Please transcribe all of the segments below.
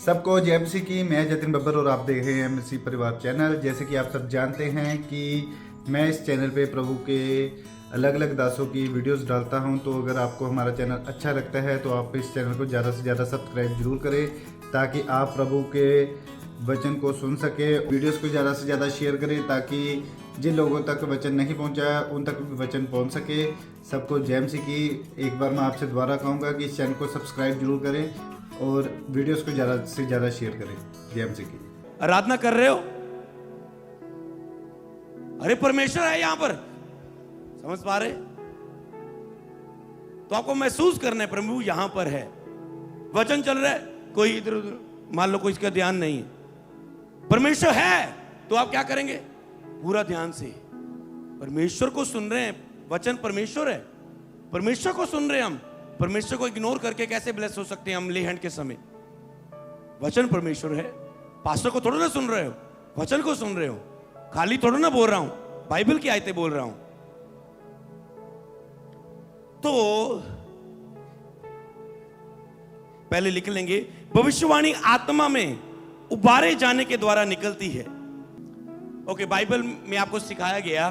सबको जय मसीह की। मैं जतिन बब्बर और आप देख रहे हैं मसीह परिवार चैनल। जैसे कि आप सब जानते हैं कि मैं इस चैनल पे प्रभु के अलग अलग दासों की वीडियोस डालता हूं, तो अगर आपको हमारा चैनल अच्छा लगता है तो आप इस चैनल को ज़्यादा से ज़्यादा सब्सक्राइब जरूर करें, ताकि आप प्रभु के वचन को सुन सके। वीडियोस को ज़्यादा से ज़्यादा शेयर करें ताकि जिन लोगों तक वचन नहीं पहुंचा है उन तक भी वचन पहुंच सके। सबको जय मसीह की। एक बार मैं आपसे दोबारा कहूँगा कि इस चैनल को सब्सक्राइब जरूर करें और वीडियोस को ज़्यादा से ज़्यादा शेयर करें। जय मसीह की। आराधना कर रहे हो? अरे परमेश्वर है यहां पर, समझ पा रहे? तो आपको महसूस करना है प्रभु यहां पर है। वचन चल रहा है, कोई इधर उधर मान लो कोई इसका ध्यान नहीं है। परमेश्वर है तो आप क्या करेंगे? पूरा ध्यान से परमेश्वर को सुन रहे हैं। वचन परमेश्वर है, परमेश्वर को सुन रहे हैं हम। परमेश्वर को इग्नोर करके कैसे ब्लेस हो सकते हैं हम लेहंड के समय? वचन परमेश्वर है। पास्टर को थोड़ा ना सुन रहे हो, वचन को सुन रहे हो। खाली थोड़ा ना बोल रहा हूं, बाइबल की आयतें बोल रहा हूं। तो पहले लिख लेंगे, भविष्यवाणी आत्मा में उबारे जाने के द्वारा निकलती है। ओके, बाइबल में आपको सिखाया गया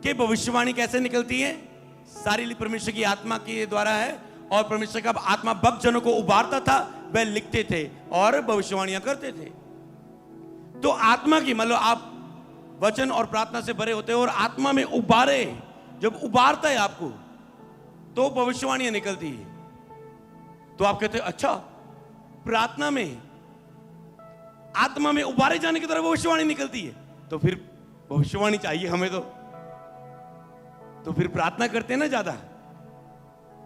कि भविष्यवाणी कैसे निकलती है। सारी परमेश्वर की आत्मा के द्वारा है, और परमेश्वर का आत्मा भक्त जनों को उबारता था, वह लिखते थे और भविष्यवाणियां करते थे। तो आत्मा की मतलब आप वचन और प्रार्थना से भरे होते हो और आत्मा में उबारे, जब उबारता है आपको तो भविष्यवाणियां निकलती है। तो आप कहते हैं अच्छा, प्रार्थना में आत्मा में उबारे जाने की तरफ भविष्यवाणी निकलती है, तो फिर भविष्यवाणी चाहिए हमें। तो फिर प्रार्थना करते हैं ना ज्यादा।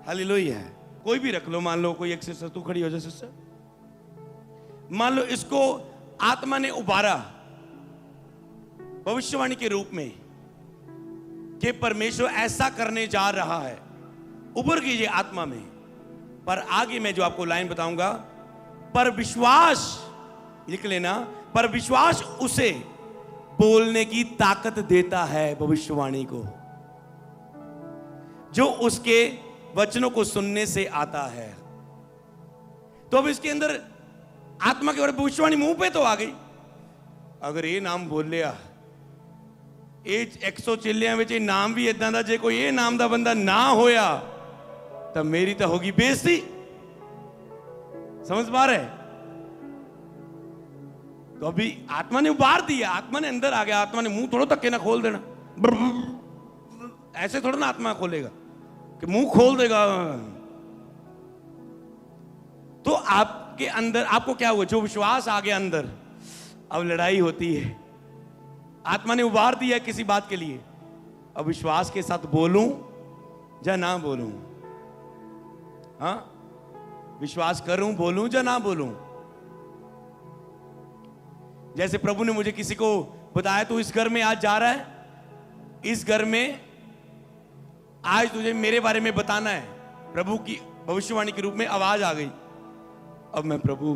हालेलुया। कोई भी रख लो, मान लो कोई एक सिस्टर, तू खड़ी हो जा सिस्टर। मान लो इसको आत्मा ने उबारा भविष्यवाणी के रूप में कि परमेश्वर ऐसा करने जा रहा है। उबर कीजिए आत्मा में। पर आगे मैं जो आपको लाइन बताऊंगा, पर विश्वास, लिख लेना, पर विश्वास उसे बोलने की ताकत देता है, भविष्यवाणी को, जो उसके वचनों को सुनने से आता है। तो अब इसके अंदर आत्मा के बारे में भविष्यवाणी मुंह पे तो आ गई। अगर ये नाम बोल लिया, ये 100 चिल्लियां विच नाम भी इदां दा, जे कोई ये नाम दा बंदा ना होया तो मेरी तो होगी बेइज्जती। समझ पा रहे? तो अभी आत्मा ने उबार दिया, आत्मा ने अंदर आ गया। आत्मा ने मुंह थोड़ा धक्के ना खोल देना, ऐसे थोड़ा ना आत्मा खोलेगा कि मुंह खोल देगा। तो आपके अंदर आपको क्या हुआ? जो विश्वास आ गया अंदर, अब लड़ाई होती है। आत्मा ने उबार दिया किसी बात के लिए, अब विश्वास के साथ बोलूं या ना बोलूं? हाँ, विश्वास करूं, बोलूं या ना बोलूं? जैसे प्रभु ने मुझे किसी को बताया, तू इस घर में आज जा रहा है, इस घर में आज तुझे मेरे बारे में बताना है। प्रभु की भविष्यवाणी के रूप में आवाज आ गई। अब मैं प्रभु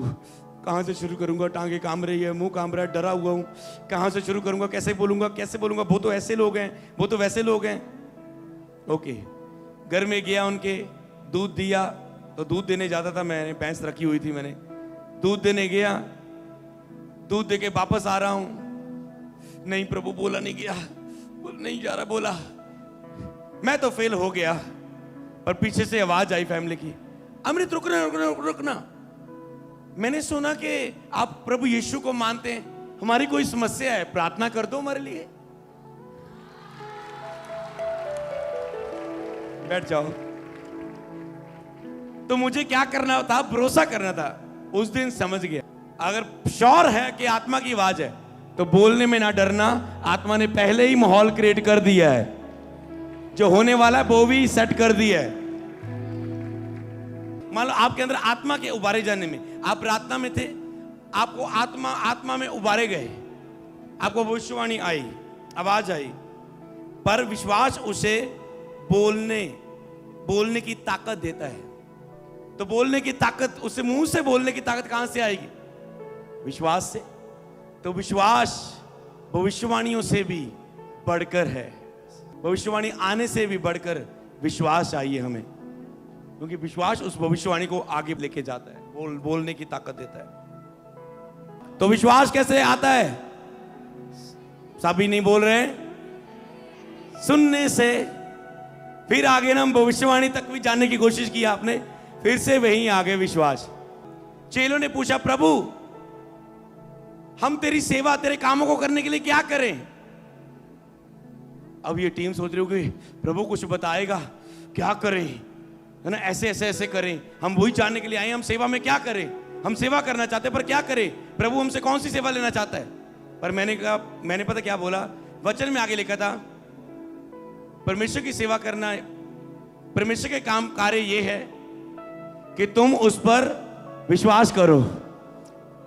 कहां से शुरू करूंगा? टांगे काम रही है, मुंह काम रहा है, डरा हुआ हूं, कहां से शुरू करूंगा? कैसे बोलूंगा? कैसे बोलूंगा? वो तो ऐसे लोग हैं, वो तो वैसे लोग हैं। ओके, घर में गया, उनके दूध दिया, तो दूध देने जाता था, मैंने भैंस रखी हुई थी, मैंने दूध देने गया, दूध देके वापस आ रहा हूं, नहीं प्रभु बोला नहीं गया, नहीं जा रहा, बोला, मैं तो फेल हो गया। पर पीछे से आवाज आई फैमिली की, अमृत रुकना रुकना रुकना, मैंने सुना कि आप प्रभु यीशु को मानते हैं, हमारी कोई समस्या है, प्रार्थना कर दो हमारे लिए। बैठ जाओ। तो मुझे क्या करना था? भरोसा करना था। उस दिन समझ गया, अगर श्योर है कि आत्मा की आवाज है तो बोलने में ना डरना। आत्मा ने पहले ही माहौल क्रिएट कर दिया है, जो होने वाला है वो भी सेट कर दिया है। मान लो आपके अंदर आत्मा के उबारे जाने में, आप प्रार्थना में थे, आपको आत्मा में उबारे गए, आपको भविष्यवाणी आई, आवाज आई, पर विश्वास उसे बोलने की ताकत देता है। तो बोलने की ताकत, उसे मुंह से बोलने की ताकत कहां से आएगी? विश्वास से। तो विश्वास भविष्यवाणियों से भी बढ़कर है, भविष्यवाणी आने से भी बढ़कर विश्वास चाहिए हमें, क्योंकि विश्वास उस भविष्यवाणी को आगे लेके जाता है, बोलने की ताकत देता है। तो विश्वास कैसे आता है? सभी नहीं बोल रहे हैं। सुनने से। फिर आगे ना हम भविष्यवाणी तक भी जानने की कोशिश की आपने, फिर से वहीं आगे विश्वास। चेलों ने पूछा, प्रभु हम तेरी सेवा, तेरे कामों को करने के लिए क्या करें? अब ये टीम सोच रही होगी, प्रभु कुछ बताएगा, क्या करें, है ना, ऐसे ऐसे ऐसे करें। हम वही जानने के लिए आए, हम सेवा में क्या करें, हम सेवा करना चाहते हैं पर क्या करें, प्रभु हमसे कौन सी सेवा लेना चाहता है। पर मैंने कहा, मैंने पता क्या बोला, वचन में आगे लिखा था परमेश्वर की सेवा करना, परमेश्वर के काम कार्य ये है कि तुम उस पर विश्वास करो।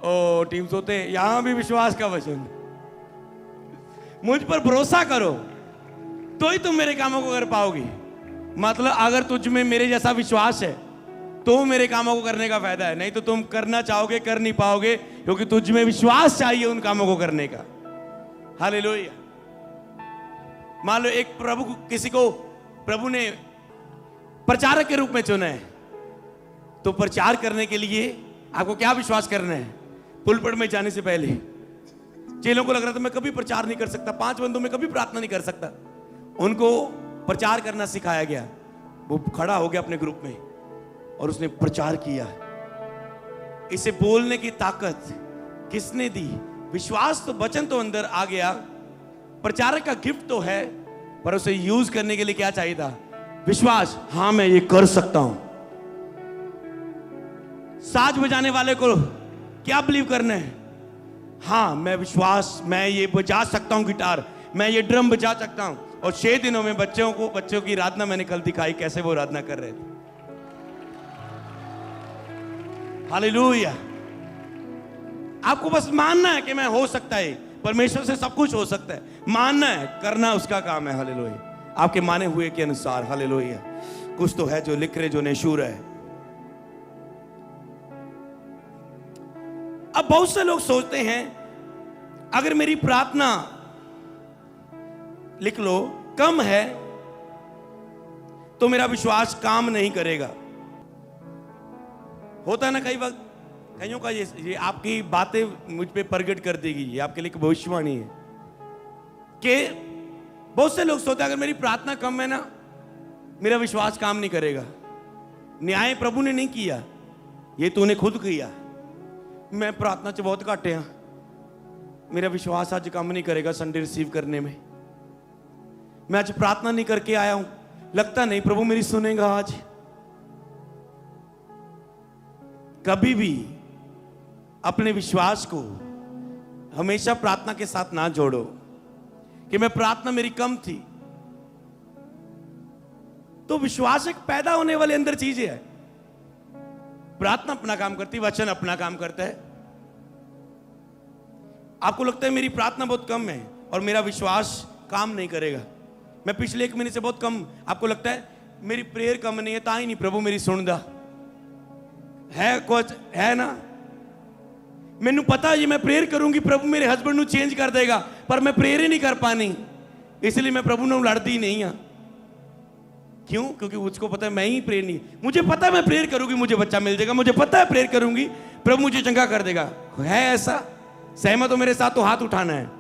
ओ टीम सोते, यहां भी विश्वास का वचन, मुझ पर भरोसा करो तो ही तुम मेरे कामों को कर पाओगी। मतलब अगर तुझ में मेरे जैसा विश्वास है तो मेरे कामों को करने का फायदा है, नहीं तो तुम करना चाहोगे कर नहीं पाओगे, क्योंकि तुझ में विश्वास चाहिए उन कामों को करने का। हालेलुया। मान लो एक प्रभु, किसी को प्रभु ने प्रचारक के रूप में चुना है, तो प्रचार करने के लिए आपको क्या विश्वास करना है? पुलपट में जाने से पहले चेलों को लग रहा था मैं कभी प्रचार नहीं कर सकता, 5 बंदों में कभी प्रार्थना नहीं कर सकता। उनको प्रचार करना सिखाया गया। वो खड़ा हो गया अपने ग्रुप में और उसने प्रचार किया। इसे बोलने की ताकत किसने दी? विश्वास तो, वचन तो अंदर आ गया, प्रचारक का गिफ्ट तो है, पर उसे यूज करने के लिए क्या चाहिए था? विश्वास। हाँ मैं ये कर सकता हूं। साज बजाने वाले को क्या बिलीव करना है? हाँ मैं विश्वास, मैं ये बजा सकता हूं गिटार, मैं ये ड्रम बजा सकता हूं। और 6 दिनों में बच्चों की आराधना मैंने कल दिखाई, कैसे वो आराधना कर रहे थे। हालेलुया। आपको बस मानना है कि मैं हो सकता है, परमेश्वर से सब कुछ हो सकता है, मानना है, करना उसका काम है। हालेलुया। आपके माने हुए के अनुसार। हालेलुया। कुछ तो है जो लिख रहे, जो नेशूर है। अब बहुत से लोग सोचते हैं अगर मेरी प्रार्थना, लिख लो, कम है तो मेरा विश्वास काम नहीं करेगा। होता है ना कई वक्त, कईयों का ये आपकी बातें मुझ पे प्रकट कर देगी, ये आपके लिए भविष्यवाणी है कि बहुत से लोग सोचते हैं अगर मेरी प्रार्थना कम है ना, मेरा विश्वास काम नहीं करेगा। न्याय प्रभु ने नहीं किया, ये तूने खुद किया। मैं प्रार्थना च बहुत घट है, मेरा विश्वास आज काम नहीं करेगा संडे रिसीव करने में। मैं आज प्रार्थना नहीं करके आया हूं, लगता नहीं प्रभु मेरी सुनेगा आज। कभी भी अपने विश्वास को हमेशा प्रार्थना के साथ ना जोड़ो कि मैं प्रार्थना मेरी कम थी। तो विश्वास एक पैदा होने वाले अंदर चीज है। प्रार्थना अपना काम करती, वचन अपना काम करता है। आपको लगता है मेरी प्रार्थना बहुत कम है और मेरा विश्वास काम नहीं करेगा। मैं पिछले 1 महीने से बहुत कम, आपको लगता है मेरी प्रेयर कम नहीं है, ता ही नहीं प्रभु मेरी सुनदा है, कुछ है ना। मैनू पता है जी मैं प्रेयर करूंगी प्रभु मेरे हस्बैंड ਨੂੰ चेंज कर देगा, पर मैं प्रेयर ही नहीं कर पानी, इसलिए मैं प्रभु ਨੂੰ लड़ती नहीं हाँ। क्यों? क्योंकि उसको पता है मैं ही प्रेयर नहीं, मुझे पता है मैं प्रेयर करूंगी मुझे बच्चा मिल जाएगा, मुझे पता है प्रेयर करूंगी प्रभु मुझे चंगा कर देगा। है ऐसा? सहमत हो मेरे साथ तो हाथ उठाना है।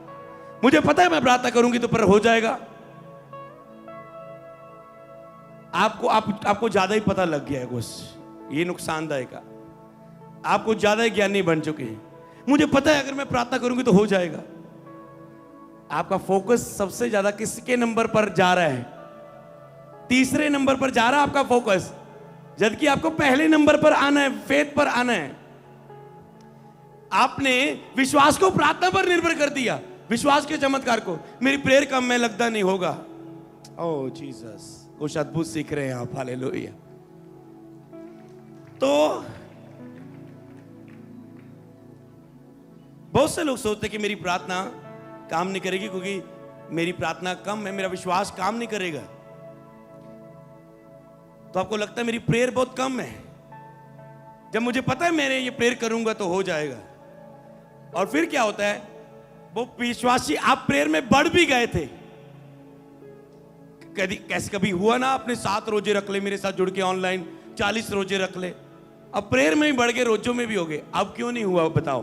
मुझे पता है मैं प्रार्थना करूंगी तो पर हो जाएगा। आपको ज्यादा ही पता लग गया है कुछ, ये नुकसानदायक है। आपको ज्यादा ही ज्ञानी बन चुके हैं। मुझे पता है अगर मैं प्रार्थना करूंगी तो हो जाएगा। आपका फोकस सबसे ज्यादा किसके नंबर पर जा रहा है? तीसरे नंबर पर जा रहा है आपका फोकस, जबकि आपको पहले नंबर पर आना है, फेथ पर आना है। आपने विश्वास को प्रार्थना पर निर्भर कर दिया, विश्वास के चमत्कार को। मेरी प्रेयर कम में लगता नहीं होगा। ओह जीसस, कुछ अद्भुत सीख रहे हैं आप। हालेलुया। तो बहुत से लोग सोचते कि मेरी प्रार्थना काम नहीं करेगी क्योंकि मेरी प्रार्थना कम है, मेरा विश्वास काम नहीं करेगा। तो आपको लगता है मेरी प्रेयर बहुत कम है, जब मुझे पता है मैंने ये प्रेयर करूंगा तो हो जाएगा। और फिर क्या होता है, वो विश्वासी आप प्रेयर में बढ़ भी गए थे। कभी हुआ ना आपने 7 रोजे रख ले, मेरे साथ जुड़ के ऑनलाइन 40 रोजे रख ले, अब प्रेयर में ही बढ़ गए, रोजों में भी हो गए। अब क्यों नहीं हुआ बताओ?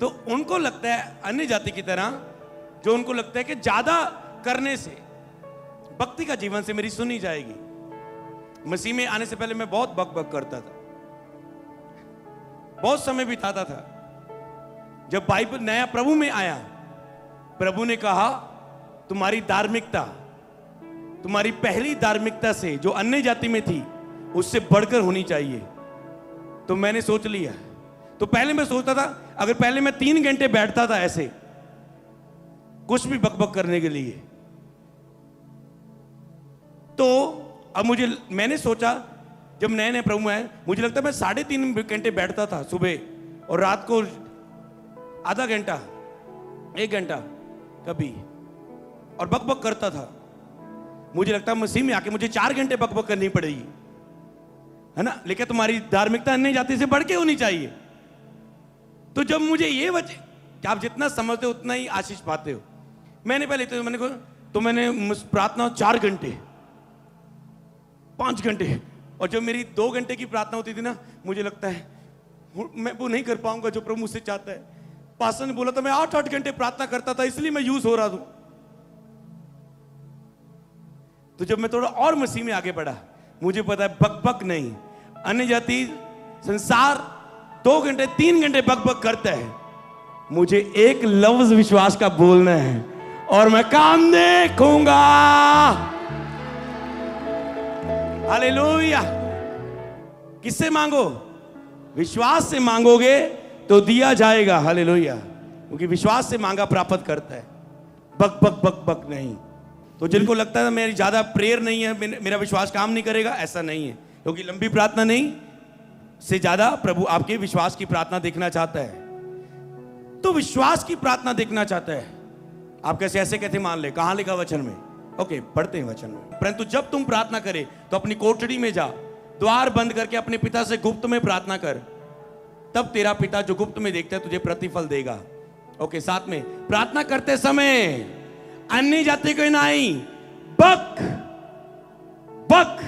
तो उनको लगता है अन्य जाति की तरह, जो उनको लगता है कि ज्यादा करने से, भक्ति का जीवन से मेरी सुनी जाएगी। मसीह में आने से पहले मैं बहुत बक बक करता था, बहुत समय बिताता था। जब बाइबल नया प्रभु में आया, प्रभु ने कहा तुम्हारी धार्मिकता, तुम्हारी पहली धार्मिकता से जो अन्य जाति में थी उससे बढ़कर होनी चाहिए। तो मैंने सोच लिया। तो पहले मैं सोचता था, अगर पहले मैं 3 घंटे बैठता था ऐसे कुछ भी बकबक करने के लिए, तो अब मैंने सोचा, जब नए नए प्रभु आए, मुझे लगता है मैं 3.5 घंटे बैठता था सुबह, और रात को आधा घंटा 1 घंटा कभी, और बकबक करता था। मुझे लगता है मसीह में आके मुझे 4 घंटे बकबक करनी पड़ेगी, है ना, लेकिन तुम्हारी धार्मिकता अन्य जाति से बढ़ के होनी चाहिए। तो जब मुझे ये वजह कि आप जितना समझते हो उतना ही आशीष पाते हो, मैंने प्रार्थना 4 घंटे 5 घंटे, और जब मेरी 2 घंटे की प्रार्थना होती थी ना, मुझे लगता है मैं वो नहीं कर पाऊंगा जो प्रभु मुझसे चाहता है। पास्टर ने बोला था मैं 8-8 घंटे प्रार्थना करता था, इसलिए मैं यूज हो रहा हूं। तो जब मैं थोड़ा और मसीह में आगे बढ़ा, मुझे पता है बक बक नहीं, अन्य जाति संसार 2 घंटे 3 घंटे बक बक करता है, मुझे एक लफ्ज विश्वास का बोलना है और मैं काम देखूंगा। हालेलुया। किससे मांगो? विश्वास से मांगोगे तो दिया जाएगा। हालेलुया। क्योंकि विश्वास से मांगा प्राप्त करता है, बक बक बक बक नहीं। तो जिनको लगता है मेरी ज्यादा प्रेयर नहीं है, मेरा विश्वास काम नहीं करेगा, ऐसा नहीं है। क्योंकि लंबी प्रार्थना नहीं से ज्यादा प्रभु आपके विश्वास की प्रार्थना देखना चाहता है। तो विश्वास की प्रार्थना देखना चाहता है। आप कैसे कैसे मान ले? कहां लिखा वचन में? ओके, पढ़ते हैं वचन में। परंतु जब तुम प्रार्थना करे तो अपनी कोठरी में जा, द्वार बंद करके अपने पिता से गुप्त में प्रार्थना कर, तब तेरा पिता जो गुप्त में देखता है तुझे प्रतिफल देगा। ओके, साथ में प्रार्थना करते समय अन्य जाति को नहीं बक बक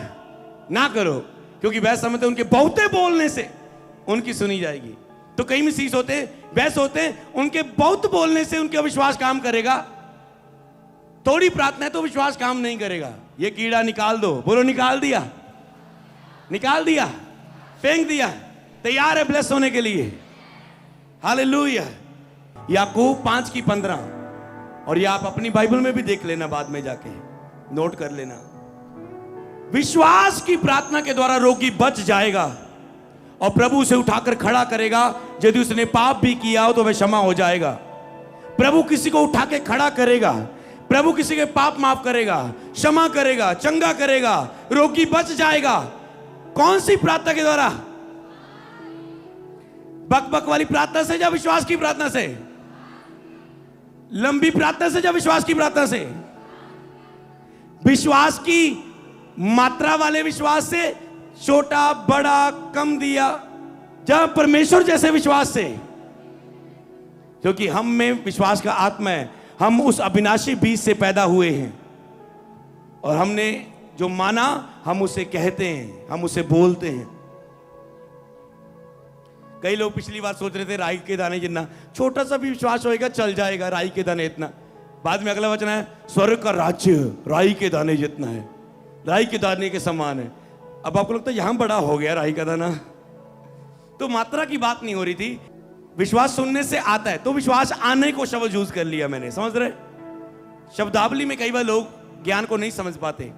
ना करो, क्योंकि वह समझते उनके बहुते बोलने से उनकी सुनी जाएगी। तो कई मिसीस होते वैसे होते उनके बहुत बोलने से उनका विश्वास काम करेगा, थोड़ी प्रार्थना है तो विश्वास काम नहीं करेगा। ये कीड़ा निकाल दो, बोलो निकाल दिया, निकाल दिया, फेंक दिया, तैयार है ब्लेस होने के लिए। हालेलुया। याकूब 5:15, और ये आप अपनी बाइबल में भी देख लेना, बाद में जाके नोट कर लेना। विश्वास की प्रार्थना के द्वारा रोगी बच जाएगा और प्रभु उसे उठाकर खड़ा करेगा। यदि उसने पाप भी किया हो तो वह क्षमा हो जाएगा। प्रभु किसी को उठा के खड़ा करेगा, प्रभु किसी के पाप माफ करेगा, क्षमा करेगा, चंगा करेगा, रोगी बच जाएगा। कौन सी प्रार्थना के द्वारा? बक बक वाली प्रार्थना से या विश्वास की प्रार्थना से? लंबी प्रार्थना से या विश्वास की प्रार्थना से? विश्वास की मात्रा वाले विश्वास से, छोटा बड़ा कम दिया, जब परमेश्वर जैसे विश्वास से, क्योंकि हम में विश्वास का आत्मा है। हम उस अविनाशी बीज से पैदा हुए हैं और हमने जो माना हम उसे कहते हैं, हम उसे बोलते हैं। कई लोग पिछली बार सोच रहे थे राई के दाने जितना, छोटा सा भी विश्वास होएगा चल जाएगा, राई के दाने इतना। बाद में अगला वचन है स्वर्ग का राज्य राई के दाने जितना है, राई के दाने के समान है। अब आपको लगता है यहां बड़ा हो गया राई का दाना। तो मात्रा की बात नहीं हो रही थी, विश्वास सुनने से आता है। तो विश्वास आने को शब्द यूज कर लिया मैंने, समझ रहे? शब्दावली में कई बार लोग ज्ञान को नहीं समझ पाते।